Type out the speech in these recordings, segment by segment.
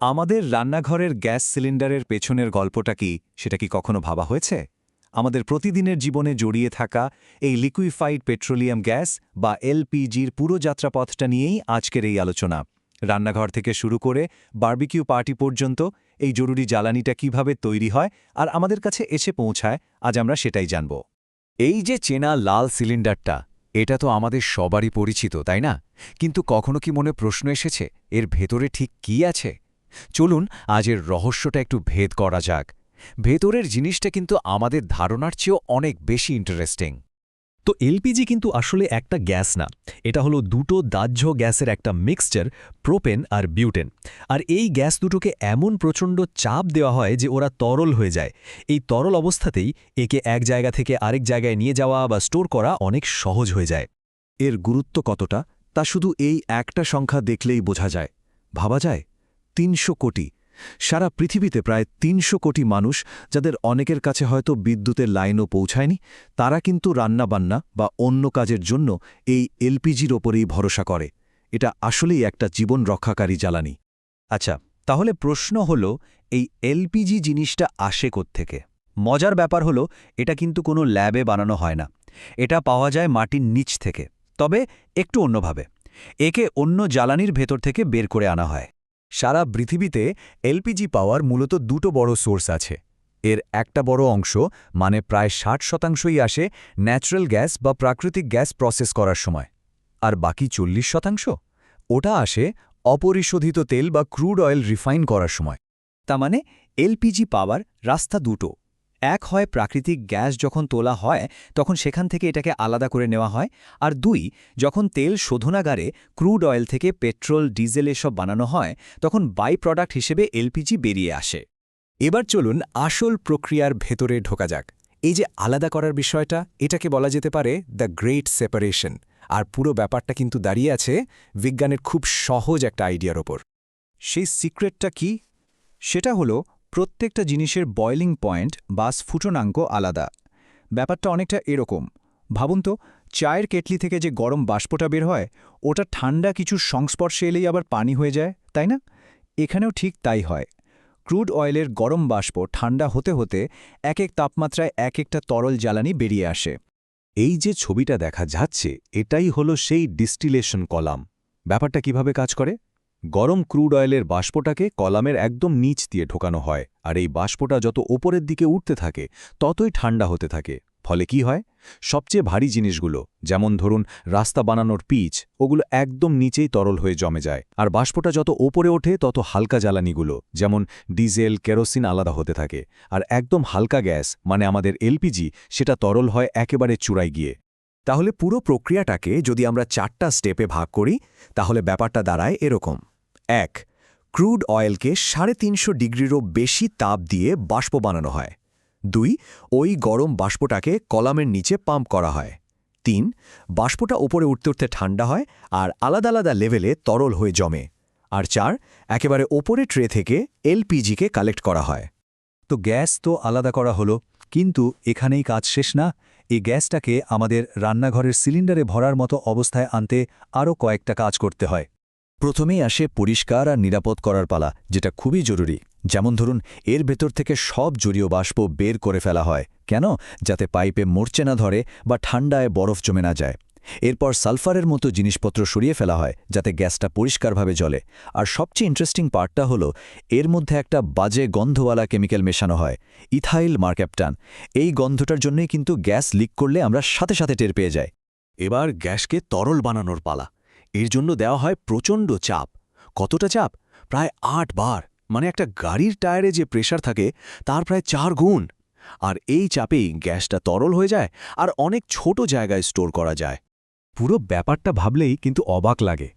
আমাদের রান্নাঘরের গ্যাস সিলিন্ডারের পেছনের গল্পটা কি সেটা কি কখনো ভাবা হয়েছে? আমাদের প্রতিদিনের জীবনে জড়িয়ে থাকা এই লিকুইফাইড পেট্রোলিয়াম গ্যাস বা এলপিজির পুরো যাত্রাপথটা নিয়েই আজকের এই আলোচনা। রান্নাঘর থেকে শুরু করে বারবিকিউ পার্টি পর্যন্ত এই জরুরি জ্বালানিটা কিভাবে তৈরি হয় আর আমাদের কাছে এসে পৌঁছায়, আজ আমরা সেটাই জানব। এই যে চেনা লাল সিলিন্ডারটা, এটা তো আমাদের সবারই পরিচিত, তাই না? কিন্তু কখনো কি মনে প্রশ্ন এসেছে এর ভেতরে ঠিক কী আছে? চলুন আজ এর রহস্যটা একটু ভেদ করা যাক। ভেতরের জিনিসটা কিন্তু আমাদের ধারণার চেয়েও অনেক বেশি ইন্টারেস্টিং। তো এলপিজি কিন্তু আসলে একটা গ্যাস না, এটা হলো দুটো দাহ্য গ্যাসের একটা মিক্সচার, প্রোপেন আর বিউটেন। আর এই গ্যাস দুটোকে এমন প্রচণ্ড চাপ দেওয়া হয় যে ওরা তরল হয়ে যায়। এই তরল অবস্থাতেই একে এক জায়গা থেকে আরেক জায়গায় নিয়ে যাওয়া বা স্টোর করা অনেক সহজ হয়ে যায়। এর গুরুত্ব কতটা তা শুধু এই একটা সংখ্যা দেখলেই বোঝা যায়। ভাবা যায় ৩০০ কোটি, সারা পৃথিবীতে প্রায় ৩০০ কোটি মানুষ, যাদের অনেকের কাছে হয়তো বিদ্যুতের লাইনও পৌঁছায়নি, তারা কিন্তু রান্নাবান্না বা অন্য কাজের জন্য এই এলপিজির ওপরেই ভরসা করে। এটা আসলেই একটা জীবন রক্ষাকারী জ্বালানি। আচ্ছা, তাহলে প্রশ্ন হলো, এই এলপিজি জিনিসটা আসে কোত্থেকে? মজার ব্যাপার হলো, এটা কিন্তু কোনো ল্যাবে বানানো হয় না। এটা পাওয়া যায় মাটির নিচ থেকে, তবে একটু অন্যভাবে। একে অন্য জ্বালানির ভেতর থেকে বের করে আনা হয়। সারা পৃথিবীতে এলপিজি পাওয়ার মূলত দুটো বড় সোর্স আছে। এর একটা বড় অংশ, মানে প্রায় ৬০% আসে ন্যাচারাল গ্যাস বা প্রাকৃতিক গ্যাস প্রসেস করার সময়। আর বাকি ৪০%? ওটা আসে অপরিশোধিত তেল বা ক্রুড অয়েল রিফাইন করার সময়। তার মানে এলপিজি পাওয়ার রাস্তা দুটো। এক হয় প্রাকৃতিক গ্যাস যখন তোলা হয় তখন সেখান থেকে এটাকে আলাদা করে নেওয়া হয়, আর দুই, যখন তেল শোধনাগারে ক্রুড অয়েল থেকে পেট্রোল, ডিজেল এসব বানানো হয় তখন বাই প্রোডাক্ট হিসেবে এলপিজি বেরিয়ে আসে। এবার চলুন আসল প্রক্রিয়ার ভেতরে ঢোকা যাক। এই যে আলাদা করার বিষয়টা, এটাকে বলা যেতে পারে দ্য গ্রেট সেপারেশন। আর পুরো ব্যাপারটা কিন্তু দাঁড়িয়ে আছে বিজ্ঞানের খুব সহজ একটা আইডিয়ার ওপর। সেই সিক্রেটটা কি? সেটা হলো প্রত্যেকটা জিনিসের বয়লিং পয়েন্ট বা স্ফুটনাঙ্ক আলাদা। ব্যাপারটা অনেকটা এরকম ভাবুন তো, চায়ের কেটলি থেকে যে গরম বাষ্পটা বের হয় ওটা ঠান্ডা কিছুর সংস্পর্শে এলেই আবার পানি হয়ে যায়, তাই না? এখানেও ঠিক তাই হয়। ক্রুড অয়েলের গরম বাষ্প ঠান্ডা হতে হতে এক এক তাপমাত্রায় এক একটা তরল জ্বালানি বেরিয়ে আসে। এই যে ছবিটা দেখা যাচ্ছে, এটাই হলো সেই ডিস্টিলেশন কলাম। ব্যাপারটা কিভাবে কাজ করে? গরম ক্রুড অয়েলের বাষ্পটাকে কলামের একদম নিচ দিয়ে ঢোকানো হয়, আর এই বাষ্পটা যত ওপরের দিকে উঠতে থাকে ততই ঠান্ডা হতে থাকে। ফলে কি হয়? সবচেয়ে ভারী জিনিসগুলো, যেমন ধরুন রাস্তা বানানোর পিচ, ওগুলো একদম নিচেই তরল হয়ে জমে যায়। আর বাষ্পটা যত ওপরে ওঠে তত হালকা জ্বালানিগুলো, যেমন ডিজেল, কেরোসিন আলাদা হতে থাকে। আর একদম হালকা গ্যাস, মানে আমাদের এলপিজি, সেটা তরল হয় একেবারে চূড়ায় গিয়ে। তাহলে পুরো প্রক্রিয়াটাকে যদি আমরা ৪টা স্টেপে ভাগ করি, তাহলে ব্যাপারটা দাঁড়ায় এরকম। ১. ক্রুড অয়েলকে ৩৫০ ডিগ্রিরও বেশি তাপ দিয়ে বাষ্প বানানো হয়। ২. ওই গরম বাষ্পটাকে কলামের নিচে পাম্প করা হয়। ৩. বাষ্পটা ওপরে উঠতে উঠতে ঠান্ডা হয় আর আলাদা আলাদা লেভেলে তরল হয়ে জমে। আর ৪. একেবারে ওপরে ট্রে থেকে এলপিজিকে কালেক্ট করা হয়। তো গ্যাস তো আলাদা করা হলো, কিন্তু এখানেই কাজ শেষ না। এই গ্যাসটাকে আমাদের রান্নাঘরের সিলিন্ডারে ভরার মতো অবস্থায় আনতে আরও কয়েকটা কাজ করতে হয়। প্রথমেই আসে পরিষ্কার আর নিরাপদ করার পালা, যেটা খুবই জরুরি। যেমন ধরুন, এর ভেতর থেকে সব জলীয় বাষ্প বের করে ফেলা হয়। কেন? যাতে পাইপে মরচে না ধরে বা ঠান্ডায় বরফ জমে না যায়। এরপর সালফারের মতো জিনিসপত্র সরিয়ে ফেলা হয়, যাতে গ্যাসটা পরিষ্কারভাবে জ্বলে। আর সবচেয়ে ইন্টারেস্টিং পার্টটা হলো, এর মধ্যে একটা বাজে গন্ধওয়ালা কেমিক্যাল মেশানো হয়, ইথাইল মার্ক্যাপটান। এই গন্ধটার জন্যই কিন্তু গ্যাস লিক করলে আমরা সাথে সাথে টের পেয়ে যাই। এবার গ্যাসকে তরল বানানোর পালা। এর জন্য দেওয়া হয় প্রচণ্ড চাপ। কতটা চাপ? প্রায় ৮ বার, মানে একটা গাড়ির টায়ারে যে প্রেশার থাকে তার প্রায় ৪ গুণ। আর এই চাপেই গ্যাসটা তরল হয়ে যায় আর অনেক ছোট জায়গায় স্টোর করা যায়। পুরো ব্যাপারটা ভাবলেই কিন্তু অবাক লাগে।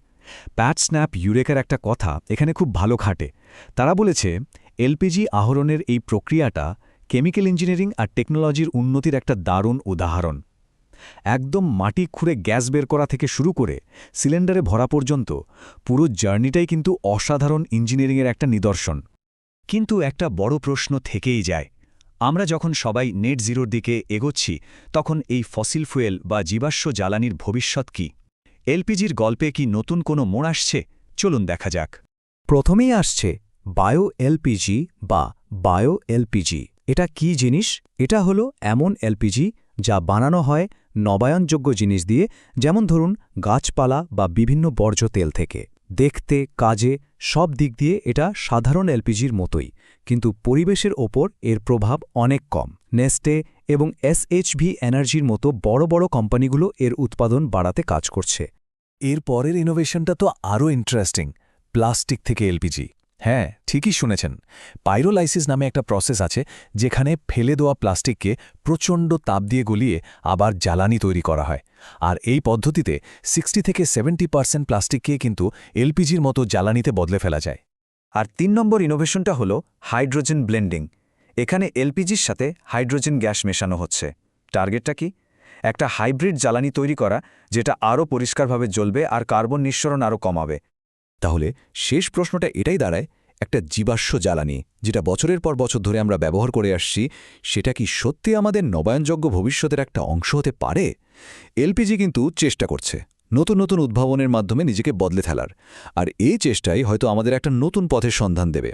প্যাট স্ন্যাপ ইউরেকার একটা কথা এখানে খুব ভালো খাটে। তারা বলেছে, এলপিজি আহরণের এই প্রক্রিয়াটা কেমিক্যাল ইঞ্জিনিয়ারিং আর টেকনোলজির উন্নতির একটা দারুণ উদাহরণ। একদম মাটি খুঁড়ে গ্যাস বের করা থেকে শুরু করে সিলিন্ডারে ভরা পর্যন্ত পুরো জার্নিটাই কিন্তু অসাধারণ ইঞ্জিনিয়ারিংয়ের একটা নিদর্শন। কিন্তু একটা বড় প্রশ্ন থেকেই যায়, আমরা যখন সবাই নেট জিরোর দিকে এগোচ্ছি, তখন এই ফসিল ফুয়েল বা জীবাশ্ম জ্বালানির ভবিষ্যৎ কি? এলপিজির গল্পে কি নতুন কোনো মোড় আসছে? চলুন দেখা যাক। প্রথমেই আসছে বায়ো এলপিজি বা বায়ো এলপিজি এটা কি জিনিস? এটা হলো এমন এলপিজি যা বানানো হয় নবায়নযোগ্য জিনিস দিয়ে, যেমন ধরুন গাছপালা বা বিভিন্ন বর্জ্য তেল থেকে। দেখতে, কাজে, সব দিক দিয়ে এটা সাধারণ এলপিজির মতোই, কিন্তু পরিবেশের ওপর এর প্রভাব অনেক কম। নেস্টে এবং এসএইচভি এনার্জির মতো বড় বড় কোম্পানিগুলো এর উৎপাদন বাড়াতে কাজ করছে। এর পরের ইনোভেশনটা তো আরও ইন্টারেস্টিং, প্লাস্টিক থেকে এলপিজি। হ্যাঁ, ঠিকই শুনেছেন। পাইরোলাইসিস নামে একটা প্রসেস আছে যেখানে ফেলে দেওয়া প্লাস্টিককে প্রচণ্ড তাপ দিয়ে গলিয়ে আবার জ্বালানি তৈরি করা হয়। আর এই পদ্ধতিতে 60 থেকে 70% প্লাস্টিককে কিন্তু এলপিজির মতো জ্বালানিতে বদলে ফেলা যায়। আর ৩ নম্বর ইনোভেশনটা হলো হাইড্রোজেন ব্লেন্ডিং। এখানে এলপিজির সাথে হাইড্রোজেন গ্যাস মেশানো হচ্ছে। টার্গেটটা কি? একটা হাইব্রিড জ্বালানি তৈরি করা, যেটা আরও পরিষ্কারভাবে জ্বলবে আর কার্বন নিঃসরণ আরও কমাবে। তাহলে শেষ প্রশ্নটা এটাই দাঁড়ায়, একটা জীবাশ্ম জ্বালানি যেটা বছরের পর বছর ধরে আমরা ব্যবহার করে আসছি, সেটা কি সত্যি আমাদের নবায়নযোগ্য ভবিষ্যতের একটা অংশ হতে পারে? এলপিজি কিন্তু চেষ্টা করছে নতুন নতুন উদ্ভাবনের মাধ্যমে নিজেকে বদলে ফেলার, আর এই চেষ্টাই হয়তো আমাদের একটা নতুন পথের সন্ধান দেবে।